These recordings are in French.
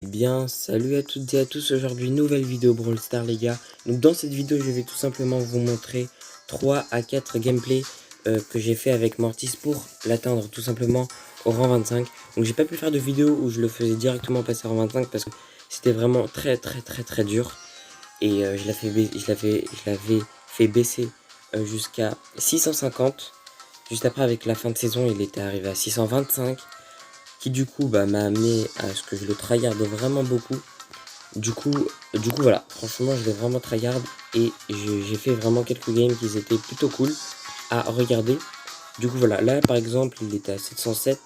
Bien, salut à toutes et à tous, aujourd'hui nouvelle vidéo Brawl Stars les gars. Donc dans cette vidéo je vais tout simplement vous montrer 3 à 4 gameplays que j'ai fait avec Mortis pour l'atteindre tout simplement au rang 25. Donc j'ai pas pu faire de vidéo où je le faisais directement passer au rang 25 parce que c'était vraiment très dur. Et je l'avais fait baisser jusqu'à 650. Juste après avec la fin de saison il était arrivé à 625. Qui du coup m'a amené à ce que je le tryhard vraiment beaucoup. Du coup voilà, franchement je l'ai vraiment tryhard et j'ai fait vraiment quelques games qui étaient plutôt cool à regarder. Du coup voilà, là par exemple il était à 707,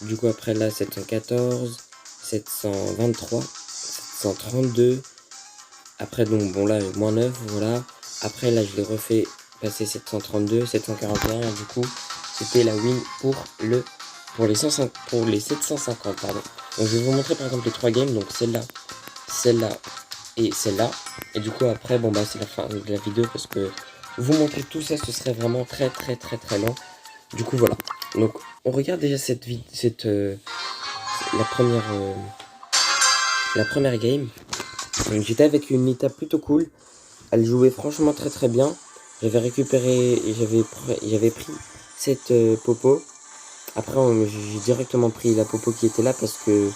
du coup après là 714, 723, 732, après donc bon là moins 9, voilà. Après là je l'ai refait passer 732, 741, du coup c'était la win pour les 750 pardon. Donc je vais vous montrer par exemple les 3 games, donc celle-là et celle-là. Et du coup après bon bah c'est la fin de la vidéo parce que vous montrer tout ça ce serait vraiment très long. Du coup voilà. Donc on regarde déjà la première game. Donc j'étais avec une Nita plutôt cool. Elle jouait franchement très bien. J'avais récupéré et j'avais pris cette popo. Après j'ai directement pris la popo qui était là parce que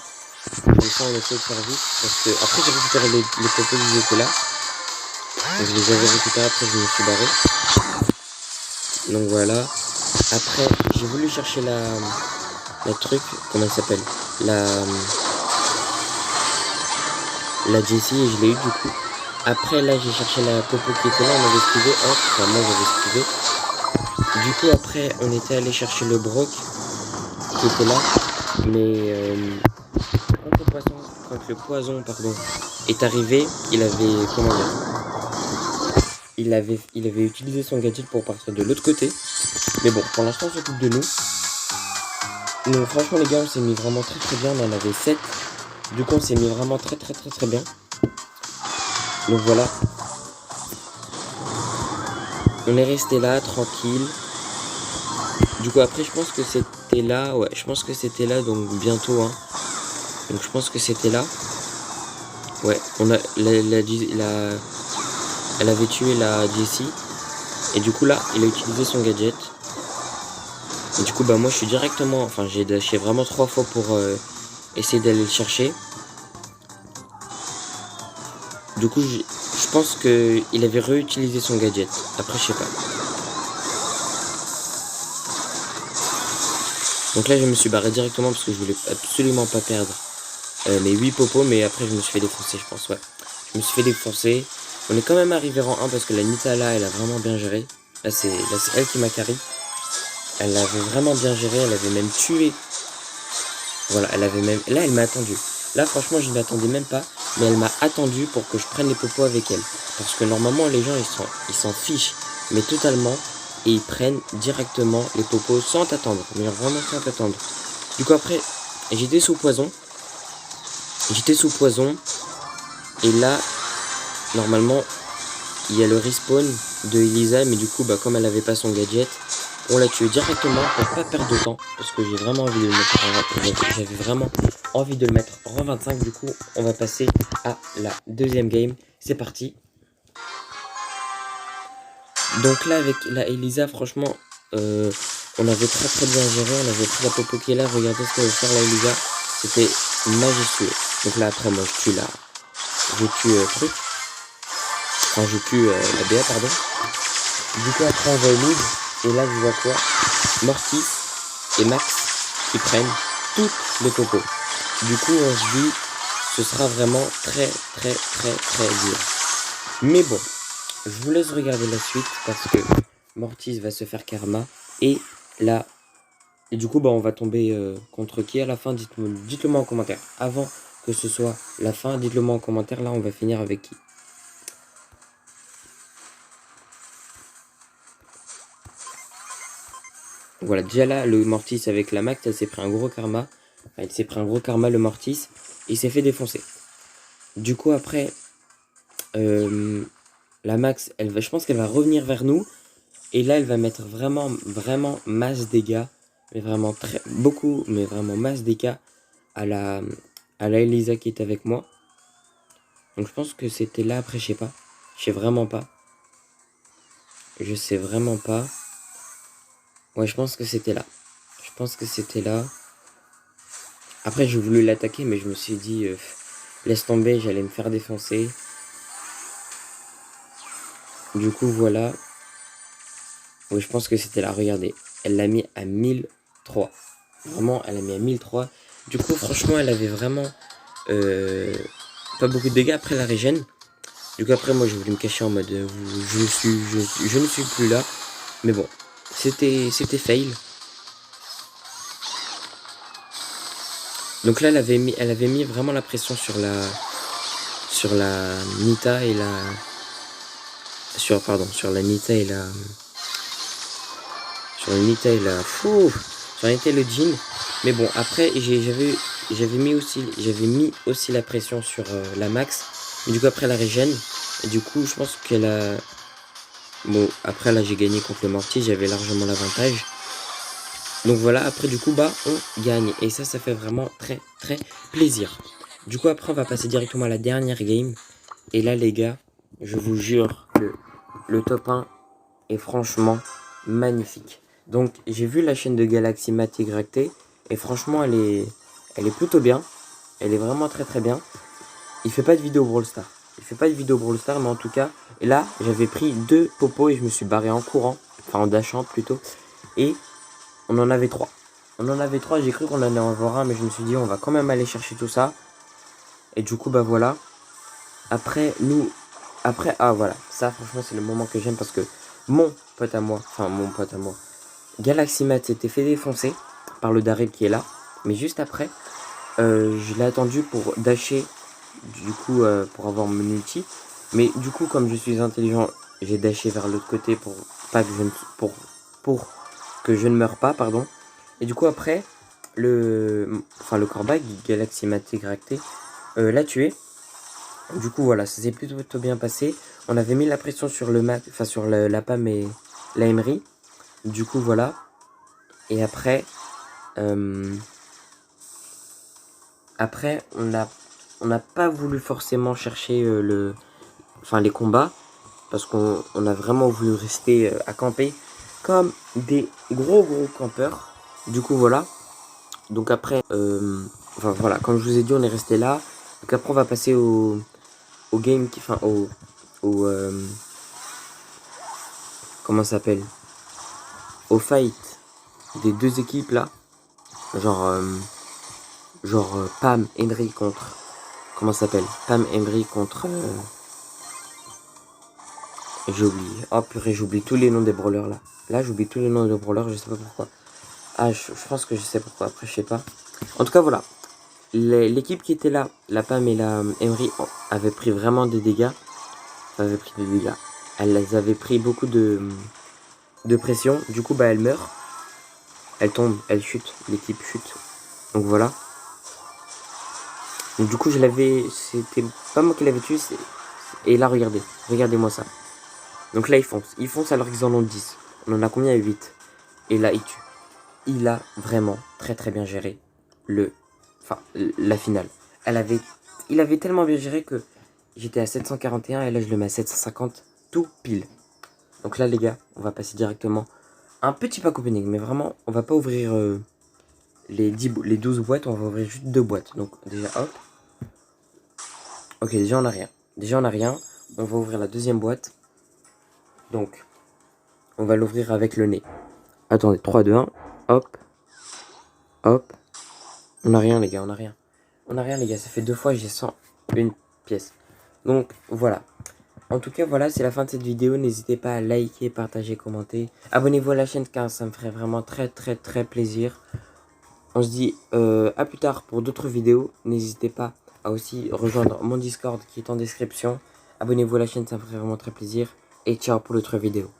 comme ça on essaie de faire vite. Parce que après j'ai récupéré les popos qui étaient là. Donc je les avais récupérés, après je me suis barré. Donc voilà. Après j'ai voulu chercher la truc, comment elle s'appelle, la Jessie et je l'ai eu du coup. Après là j'ai cherché la popo qui était là, on avait esquivé, hop, enfin moi j'avais esquivé. Du coup après on était allé chercher le Brock qui était là, mais quand le poison pardon, est arrivé, il avait, comment dire, il avait utilisé son gadget pour partir de l'autre côté. Mais bon, pour l'instant on s'occupe de nous. Donc franchement les gars on s'est mis vraiment très bien, on en avait 7. Du coup on s'est mis vraiment très bien. Donc voilà. On est resté là, tranquille. Du coup après je pense que c'était là, ouais je pense que c'était là, donc bientôt hein. Donc je pense que c'était là. Ouais, on a elle avait tué la Jessie. Et du coup là, il a utilisé son gadget. Et du coup bah moi je suis directement, enfin j'ai dashé vraiment 3 fois pour essayer d'aller le chercher. Du coup je pense qu'il avait réutilisé son gadget. Après je sais pas. Donc là je me suis barré directement parce que je voulais absolument pas perdre mes 8 popos. Mais après je me suis fait défoncer je pense, ouais. Je me suis fait défoncer. On est quand même arrivé rang 1 parce que la Nita là elle a vraiment bien géré. Là c'est elle qui m'a carry. Elle avait vraiment bien géré, elle avait même tué. Voilà, elle avait même... Là elle m'a attendu. Là franchement je ne m'attendais même pas. Mais elle m'a attendu pour que je prenne les popos avec elle. Parce que normalement les gens ils s'en fichent. Mais totalement. Et ils prennent directement les popos sans t'attendre. Mais vraiment sans t'attendre. Du coup après j'étais sous poison. Et là normalement il y a le respawn de Elisa. Mais du coup bah comme elle avait pas son gadget, on l'a tué directement pour pas perdre de temps. Parce que j'ai vraiment envie de le mettre j'avais vraiment envie de le mettre en rang 25. Du coup on va passer à la deuxième game. C'est parti. Donc là avec la Elisa franchement on avait très bien géré. On avait pris la popo qui est là. Regardez ce qu'elle veut faire la Elisa. C'était majestueux. Donc là après moi je tue truc. Enfin je tue la BA pardon. Du coup après on va au mid. Et là je vois quoi, Mortis et Max qui prennent toutes les popos. Du coup on se dit ce sera vraiment très dur. Mais bon, je vous laisse regarder la suite parce que Mortis va se faire karma. Et là, et du coup bah on va tomber contre qui à la fin. Dites-le moi en commentaire. Avant que ce soit la fin, dites-le moi en commentaire. Là on va finir avec qui. Voilà, déjà là, le Mortis avec la Max, elle s'est pris un gros karma. Elle s'est pris un gros karma, le Mortis. Et il s'est fait défoncer. Du coup, après, la Max, je pense qu'elle va revenir vers nous. Et là, elle va mettre vraiment masse dégâts. Mais vraiment beaucoup, mais vraiment masse dégâts à à la Elisa qui était avec moi. Donc je pense que c'était là, après je sais pas. Je sais vraiment pas. Je sais vraiment pas. Ouais, je pense que c'était là. Je pense que c'était là. Après j'ai voulu l'attaquer mais je me suis dit laisse tomber, j'allais me faire défoncer. Du coup voilà. Oui, je pense que c'était là, regardez. Elle l'a mis à 1003. Vraiment, elle a mis à 1003. Du coup, franchement, elle avait vraiment pas beaucoup de dégâts. Après la régène. Du coup, après, moi, j'ai voulu me cacher en mode je ne suis plus là. Mais bon, c'était fail. Donc là, elle avait mis vraiment la pression sur la Nita et la... sur la Nita et la... Sur la Nita et la... Fou, j'en étais le jean. Mais bon, après, j'avais mis aussi la pression sur la Max. Mais du coup, après la régène. Et du coup, je pense qu'elle a... Bon, après, là, j'ai gagné contre le Mortis. J'avais largement l'avantage. Donc voilà, après, du coup, bah, on gagne. Et ça fait vraiment très, très plaisir. Du coup, après, on va passer directement à la dernière game. Et là, les gars, je vous jure, le top 1 est franchement magnifique. Donc, j'ai vu la chaîne de Galaxy Mat YT. Et franchement, elle est plutôt bien. Elle est vraiment très très bien. Il fait pas de vidéo Brawl Stars. Il fait pas de vidéo Brawl Stars, mais en tout cas, et là, j'avais pris 2 popos et je me suis barré en courant. Enfin, en dashant plutôt. Et on en avait 3. On en avait 3, j'ai cru qu'on allait en avoir un, mais je me suis dit, on va quand même aller chercher tout ça. Et du coup, bah voilà. Après, ah voilà. Ça, franchement, c'est le moment que j'aime parce que mon pote à moi, Galaxy Mat s'était fait défoncer par le Daryl qui est là. Mais juste après, je l'ai attendu pour dasher, du coup, pour avoir mon ulti. Mais du coup, comme je suis intelligent, j'ai dashé vers l'autre côté pour que je ne meure pas, pardon. Et du coup, après, le Corbac, Galaxy Mat YT, l'a tué. Du coup, voilà, ça s'est plutôt bien passé. On avait mis la pression sur sur la Pam et la Emery. Du coup, voilà. Et après, on n'a pas voulu forcément chercher les combats. Parce qu'on a vraiment voulu rester à camper comme des gros campeurs. Du coup, voilà. Donc après, voilà, comme je vous ai dit, on est resté là. Donc après, on va passer au game qui, comment ça s'appelle, au fight des deux équipes là, genre Pam Henry contre, comment ça s'appelle, Pam Henry contre, j'ai oublié, oh purée, j'oublie tous les noms des brawlers là, j'oublie tous les noms des brawlers, je sais pas pourquoi. Ah, je pense que je sais pourquoi, après je sais pas. En tout cas voilà, l'équipe qui était là, la Pam et la Emery, avaient pris vraiment des dégâts. Elles avaient pris beaucoup de pression. Du coup, bah, elle meurt. Elle tombe, elle chute. L'équipe chute. Donc voilà. Donc, du coup, c'était pas moi qui l'avais tué. Et là, regardez. Regardez-moi ça. Donc là, ils foncent. Ils foncent alors qu'ils en ont 10. On en a combien? 8. Et là, il tue. Il a vraiment très très bien géré la finale. Il avait tellement bien géré que j'étais à 741 et là, je le mets à 750 tout pile. Donc là, les gars, on va passer directement un petit pack opening. Mais vraiment, on va pas ouvrir les 12 boîtes. On va ouvrir juste 2 boîtes. Donc déjà, hop. Ok, déjà, on a rien. On va ouvrir la deuxième boîte. Donc, on va l'ouvrir avec le nez. Attendez, 3, 2, 1. Hop. Hop. On n'a rien, les gars, les gars. Ça fait 2 fois, j'ai 101 pièces. Donc, voilà. En tout cas, voilà, c'est la fin de cette vidéo. N'hésitez pas à liker, partager, commenter. Abonnez-vous à la chaîne car ça me ferait vraiment très très très plaisir. On se dit à plus tard pour d'autres vidéos. N'hésitez pas à aussi rejoindre mon Discord qui est en description. Abonnez-vous à la chaîne, ça me ferait vraiment très plaisir. Et ciao pour d'autres vidéos.